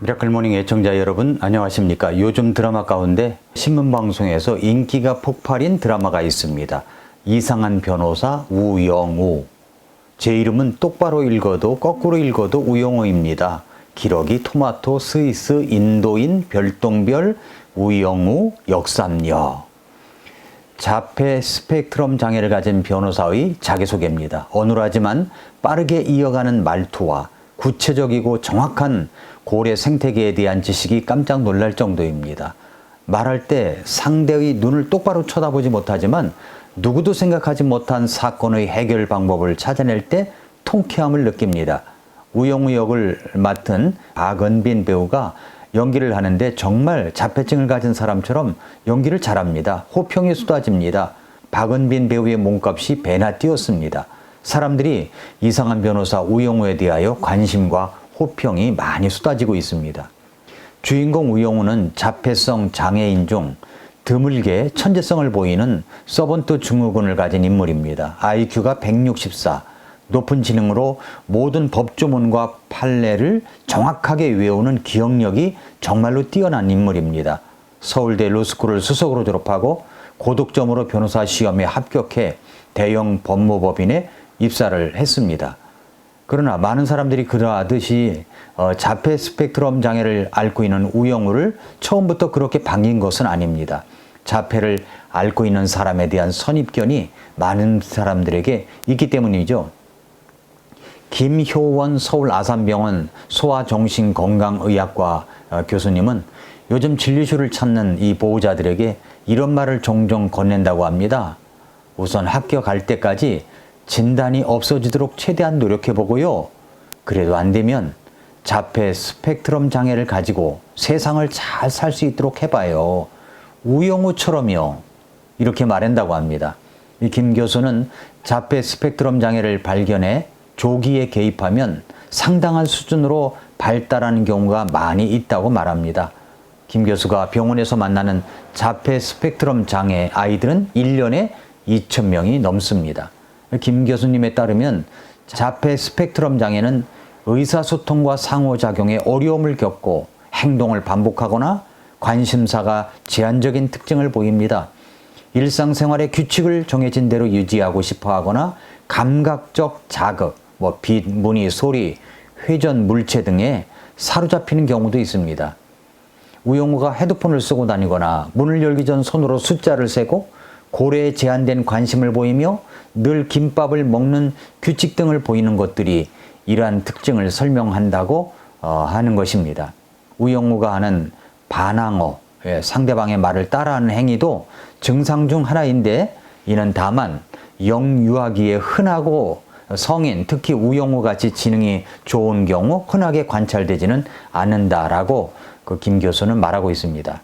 미라클모닝 애청자 여러분 안녕하십니까. 요즘 드라마 가운데 신문방송에서 인기가 폭발인 드라마가 있습니다. 이상한 변호사 우영우. 제 이름은 똑바로 읽어도 거꾸로 읽어도 우영우입니다. 기러기 토마토 스위스 인도인 별똥별 우영우 역삼녀. 자폐 스펙트럼 장애를 가진 변호사의 자기소개입니다. 어눌하지만 빠르게 이어가는 말투와 구체적이고 정확한 고래 생태계에 대한 지식이 깜짝 놀랄 정도입니다. 말할 때 상대의 눈을 똑바로 쳐다보지 못하지만 누구도 생각하지 못한 사건의 해결 방법을 찾아낼 때 통쾌함을 느낍니다. 우영우 역을 맡은 박은빈 배우가 연기를 하는데 정말 자폐증을 가진 사람처럼 연기를 잘합니다. 호평이 쏟아집니다. 박은빈 배우의 몸값이 배나 뛰었습니다. 사람들이 이상한 변호사 우영우에 대하여 관심과 호평이 많이 쏟아지고 있습니다. 주인공 우영우는 자폐성 장애인 중 드물게 천재성을 보이는 서번트 증후군을 가진 인물입니다. IQ가 164, 높은 지능으로 모든 법조문과 판례를 정확하게 외우는 기억력이 정말로 뛰어난 인물입니다. 서울대 로스쿨을 수석으로 졸업하고 고득점으로 변호사 시험에 합격해 대형 법무법인에 입사를 했습니다. 그러나 많은 사람들이 그러하듯이 자폐 스펙트럼 장애를 앓고 있는 우영우를 처음부터 그렇게 반긴 것은 아닙니다. 자폐를 앓고 있는 사람에 대한 선입견이 많은 사람들에게 있기 때문이죠. 김효원 서울 아산병원 소아정신건강의학과 교수님은 요즘 진료실을 찾는 이 보호자들에게 이런 말을 종종 건넨다고 합니다. 우선 합격할 때까지 진단이 없어지도록 최대한 노력해보고요. 그래도 안 되면 자폐 스펙트럼 장애를 가지고 세상을 잘 살 수 있도록 해봐요. 우영우처럼요. 이렇게 말한다고 합니다. 이 김 교수는 자폐 스펙트럼 장애를 발견해 조기에 개입하면 상당한 수준으로 발달하는 경우가 많이 있다고 말합니다. 김 교수가 병원에서 만나는 자폐 스펙트럼 장애 아이들은 1년에 2,000명이 넘습니다. 김 교수님에 따르면 자폐 스펙트럼 장애는 의사소통과 상호작용에 어려움을 겪고 행동을 반복하거나 관심사가 제한적인 특징을 보입니다. 일상생활의 규칙을 정해진 대로 유지하고 싶어 하거나 감각적 자극, 빛, 무늬, 소리, 회전, 물체 등에 사로잡히는 경우도 있습니다. 우영우가 헤드폰을 쓰고 다니거나 문을 열기 전 손으로 숫자를 세고 고래에 제한된 관심을 보이며 늘 김밥을 먹는 규칙 등을 보이는 것들이 이러한 특징을 설명한다고 하는 것입니다. 우영우가 하는 반항어, 상대방의 말을 따라하는 행위도 증상 중 하나인데 이는 다만 영유아기에 흔하고 성인, 특히 우영우같이 지능이 좋은 경우 흔하게 관찰되지는 않는다라고 김 교수는 말하고 있습니다.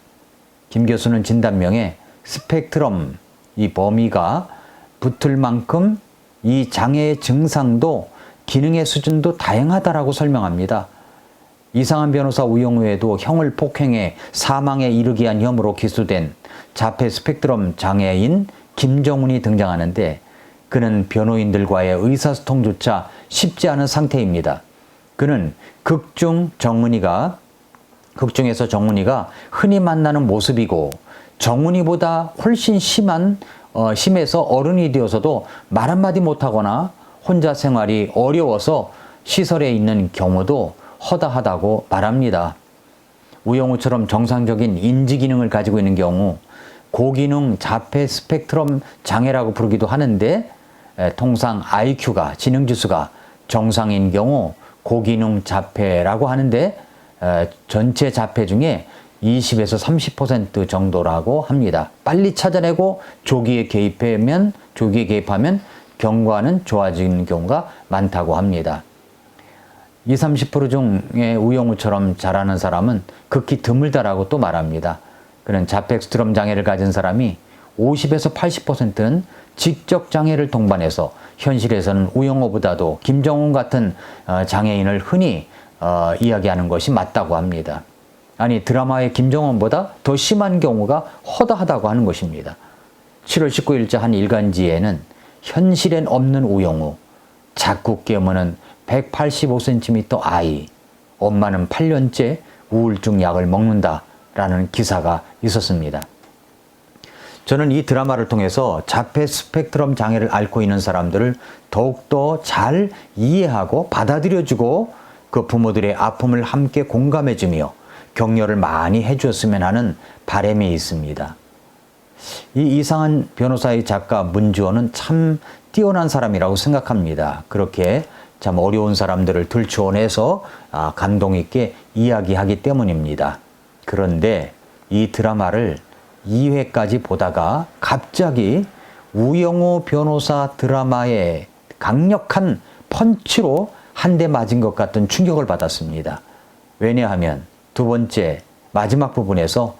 김 교수는 진단명에 스펙트럼 이 범위가 붙을 만큼 이 장애의 증상도 기능의 수준도 다양하다라고 설명합니다. 이상한 변호사 우영우에도 형을 폭행해 사망에 이르게 한 혐의로 기소된 자폐 스펙트럼 장애인 김정훈이 등장하는데 그는 변호인들과의 의사소통조차 쉽지 않은 상태입니다. 그는 극중에서 정훈이가 흔히 만나는 모습이고 정훈이보다 훨씬 심해서 어른이 되어서도 말 한마디 못하거나 혼자 생활이 어려워서 시설에 있는 경우도 허다하다고 말합니다. 우영우처럼 정상적인 인지 기능을 가지고 있는 경우 고기능 자폐 스펙트럼 장애라고 부르기도 하는데 통상 IQ가 지능지수가 정상인 경우 고기능 자폐라고 하는데 전체 자폐 중에 20에서 30% 정도라고 합니다. 빨리 찾아내고 조기에 개입하면 경과는 좋아지는 경우가 많다고 합니다. 20, 30% 중에 우영우처럼 잘하는 사람은 극히 드물다라고 또 말합니다. 그는 자폐 스펙트럼 장애를 가진 사람이 50에서 80%는 지적 장애를 동반해서 현실에서는 우영우보다도 김정훈 같은 장애인을 흔히 이야기하는 것이 맞다고 합니다. 아니 드라마의 김정훈보다 더 심한 경우가 허다하다고 하는 것입니다. 7월 19일자 한 일간지에는 현실엔 없는 우영우, 자꾸 깨무는 185cm 아이, 엄마는 8년째 우울증 약을 먹는다라는 기사가 있었습니다. 저는 이 드라마를 통해서 자폐 스펙트럼 장애를 앓고 있는 사람들을 더욱더 잘 이해하고 받아들여주고 그 부모들의 아픔을 함께 공감해주며 격려를 많이 해주었으면 하는 바람이 있습니다. 이 이상한 변호사의 작가 문주원은 참 뛰어난 사람이라고 생각합니다. 그렇게 참 어려운 사람들을 들추어내서 감동 있게 이야기하기 때문입니다. 그런데 이 드라마를 2회까지 보다가 갑자기 우영우 변호사 드라마의 강력한 펀치로 한 대 맞은 것 같은 충격을 받았습니다. 왜냐하면 두 번째 마지막 부분에서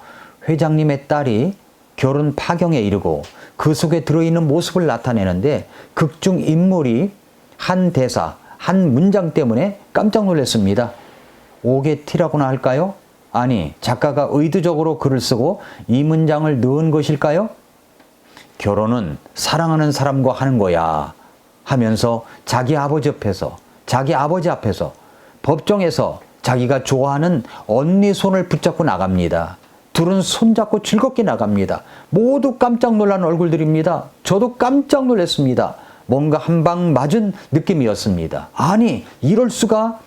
회장님의 딸이 결혼 파경에 이르고 그 속에 들어있는 모습을 나타내는데 극중 인물이 한 대사, 한 문장 때문에 깜짝 놀랐습니다. 오게티라고나 할까요? 아니, 작가가 의도적으로 글을 쓰고 이 문장을 넣은 것일까요? 결혼은 사랑하는 사람과 하는 거야 하면서 자기 아버지 앞에서 법정에서 자기가 좋아하는 언니 손을 붙잡고 나갑니다. 둘은 손잡고 즐겁게 나갑니다. 모두 깜짝 놀란 얼굴들입니다. 저도 깜짝 놀랐습니다. 뭔가 한 방 맞은 느낌이었습니다. 아니, 이럴 수가?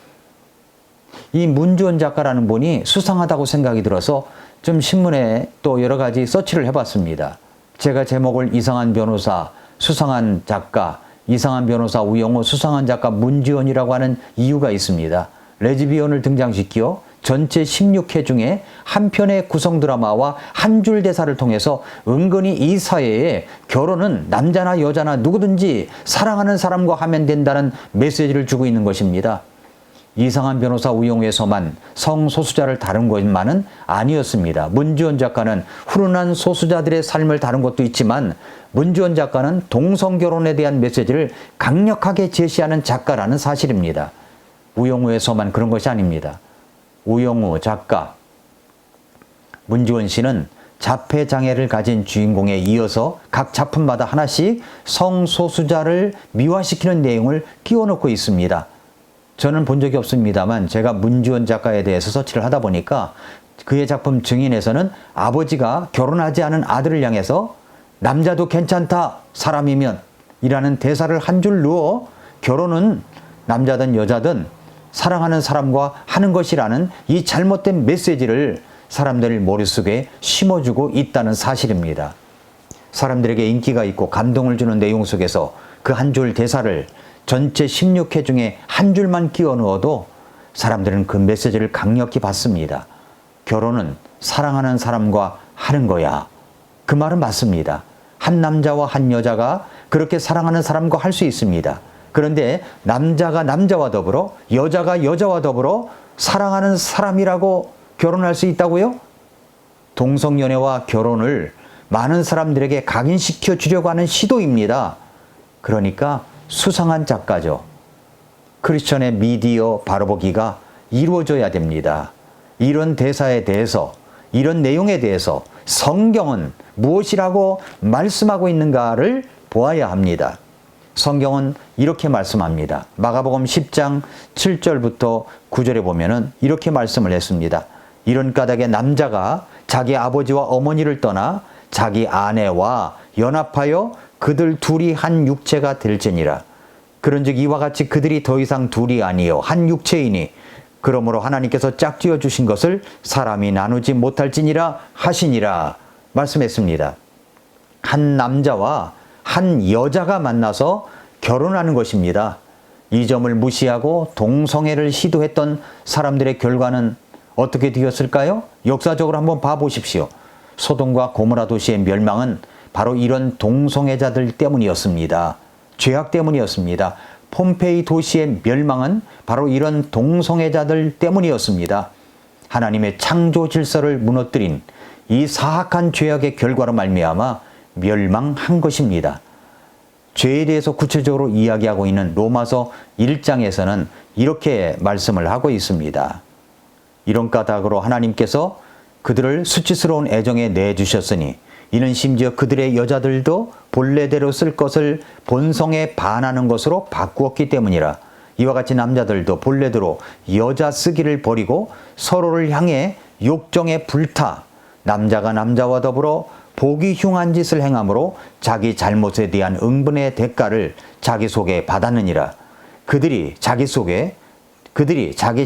이 문주원 작가라는 분이 수상하다고 생각이 들어서 좀 신문에 또 여러 가지 서치를 해봤습니다. 제가 제목을 이상한 변호사, 수상한 작가, 이상한 변호사 우영우, 수상한 작가 문주원이라고 하는 이유가 있습니다. 레즈비언을 등장시켜 전체 16회 중에 한 편의 구성 드라마와 한 줄 대사를 통해서 은근히 이 사회에 결혼은 남자나 여자나 누구든지 사랑하는 사람과 하면 된다는 메시지를 주고 있는 것입니다. 이상한 변호사 우영우에서만 성소수자를 다룬 것만은 아니었습니다. 문주원 작가는 훈훈한 소수자들의 삶을 다룬 것도 있지만 문주원 작가는 동성결혼에 대한 메시지를 강력하게 제시하는 작가라는 사실입니다. 우영우에서만 그런 것이 아닙니다. 우영우 작가, 문주원 씨는 자폐 장애를 가진 주인공에 이어서 각 작품마다 하나씩 성소수자를 미화시키는 내용을 끼워넣고 있습니다. 저는 본 적이 없습니다만 제가 문주원 작가에 대해서 서치를 하다 보니까 그의 작품 증인에서는 아버지가 결혼하지 않은 아들을 향해서 남자도 괜찮다 사람이면 이라는 대사를 한 줄 넣어 결혼은 남자든 여자든 사랑하는 사람과 하는 것이라는 이 잘못된 메시지를 사람들 머릿속에 심어주고 있다는 사실입니다. 사람들에게 인기가 있고 감동을 주는 내용 속에서 그 한 줄 대사를 전체 16회 중에 한 줄만 끼워 넣어도 사람들은 그 메시지를 강력히 받습니다. 결혼은 사랑하는 사람과 하는 거야. 그 말은 맞습니다. 한 남자와 한 여자가 그렇게 사랑하는 사람과 할 수 있습니다. 그런데 남자가 남자와 더불어 여자가 여자와 더불어 사랑하는 사람이라고 결혼할 수 있다고요? 동성연애와 결혼을 많은 사람들에게 각인시켜 주려고 하는 시도입니다. 그러니까 수상한 작가죠. 크리스천의 미디어 바로보기가 이루어져야 됩니다. 이런 대사에 대해서, 이런 내용에 대해서 성경은 무엇이라고 말씀하고 있는가를 보아야 합니다. 성경은 이렇게 말씀합니다. 마가복음 10장 7절부터 9절에 보면은 이렇게 말씀을 했습니다. 이런 까닭에 남자가 자기 아버지와 어머니를 떠나 자기 아내와 연합하여 그들 둘이 한 육체가 될지니라. 그런즉 이와 같이 그들이 더 이상 둘이 아니요 한 육체이니 그러므로 하나님께서 짝지어 주신 것을 사람이 나누지 못할지니라 하시니라 말씀했습니다. 한 남자와 한 여자가 만나서 결혼하는 것입니다. 이 점을 무시하고 동성애를 시도했던 사람들의 결과는 어떻게 되었을까요? 역사적으로 한번 봐보십시오. 소돔과 고모라 도시의 멸망은 바로 이런 동성애자들 때문이었습니다. 죄악 때문이었습니다. 폼페이 도시의 멸망은 바로 이런 동성애자들 때문이었습니다. 하나님의 창조 질서를 무너뜨린 이 사악한 죄악의 결과로 말미암아 멸망한 것입니다. 죄에 대해서 구체적으로 이야기하고 있는 로마서 1장에서는 이렇게 말씀을 하고 있습니다. 이런 까닭으로 하나님께서 그들을 수치스러운 애정에 내주셨으니 이는 심지어 그들의 여자들도 본래대로 쓸 것을 본성에 반하는 것으로 바꾸었기 때문이라. 이와 같이 남자들도 본래대로 여자 쓰기를 버리고 서로를 향해 욕정에 불타 남자가 남자와 더불어 보기 흉한 짓을 행함으로 자기 잘못에 대한 응분의 대가를 자기 속에 받았느니라. 그들이 자기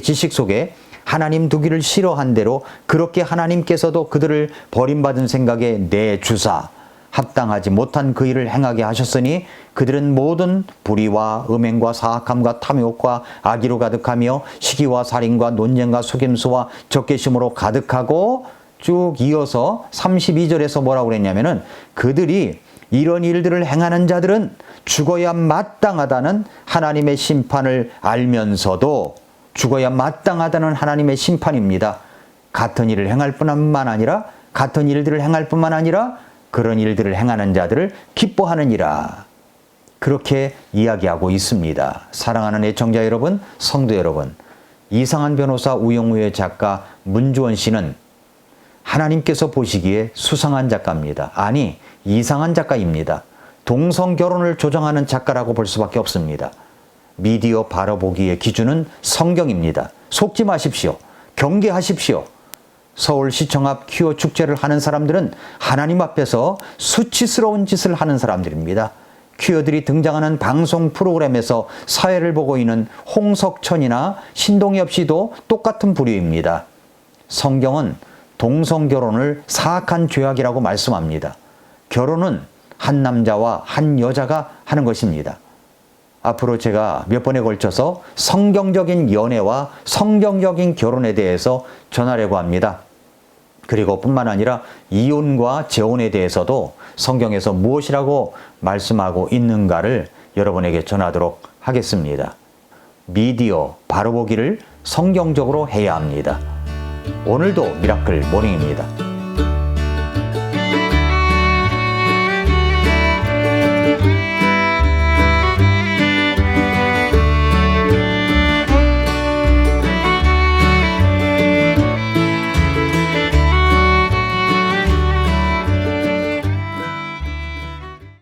지식 속에 하나님 두기를 싫어한 대로 그렇게 하나님께서도 그들을 버림받은 생각에 내주사 합당하지 못한 그 일을 행하게 하셨으니 그들은 모든 불의와 음행과 사악함과 탐욕과 악의로 가득하며 시기와 살인과 논쟁과 속임수와 적개심으로 가득하고, 쭉 이어서 32절에서 뭐라고 그랬냐면은 그들이 이런 일들을 행하는 자들은 죽어야 마땅하다는 하나님의 심판을 알면서도, 죽어야 마땅하다는 하나님의 심판입니다. 같은 일을 행할 뿐만 아니라 그런 일들을 행하는 자들을 기뻐하느니라. 그렇게 이야기하고 있습니다. 사랑하는 애청자 여러분, 성도 여러분, 이상한 변호사 우영우의 작가 문주원 씨는 하나님께서 보시기에 수상한 작가입니다. 아니, 이상한 작가입니다. 동성 결혼을 조장하는 작가라고 볼 수밖에 없습니다. 미디어 바라보기의 기준은 성경입니다. 속지 마십시오. 경계하십시오. 서울시청 앞 퀴어 축제를 하는 사람들은 하나님 앞에서 수치스러운 짓을 하는 사람들입니다. 퀴어들이 등장하는 방송 프로그램에서 사회를 보고 있는 홍석천이나 신동엽 씨도 똑같은 부류입니다. 성경은 동성결혼을 사악한 죄악이라고 말씀합니다. 결혼은 한 남자와 한 여자가 하는 것입니다. 앞으로 제가 몇 번에 걸쳐서 성경적인 연애와 성경적인 결혼에 대해서 전하려고 합니다. 그리고 뿐만 아니라 이혼과 재혼에 대해서도 성경에서 무엇이라고 말씀하고 있는가를 여러분에게 전하도록 하겠습니다. 미디어 바로보기를 성경적으로 해야 합니다. 오늘도 미라클 모닝입니다.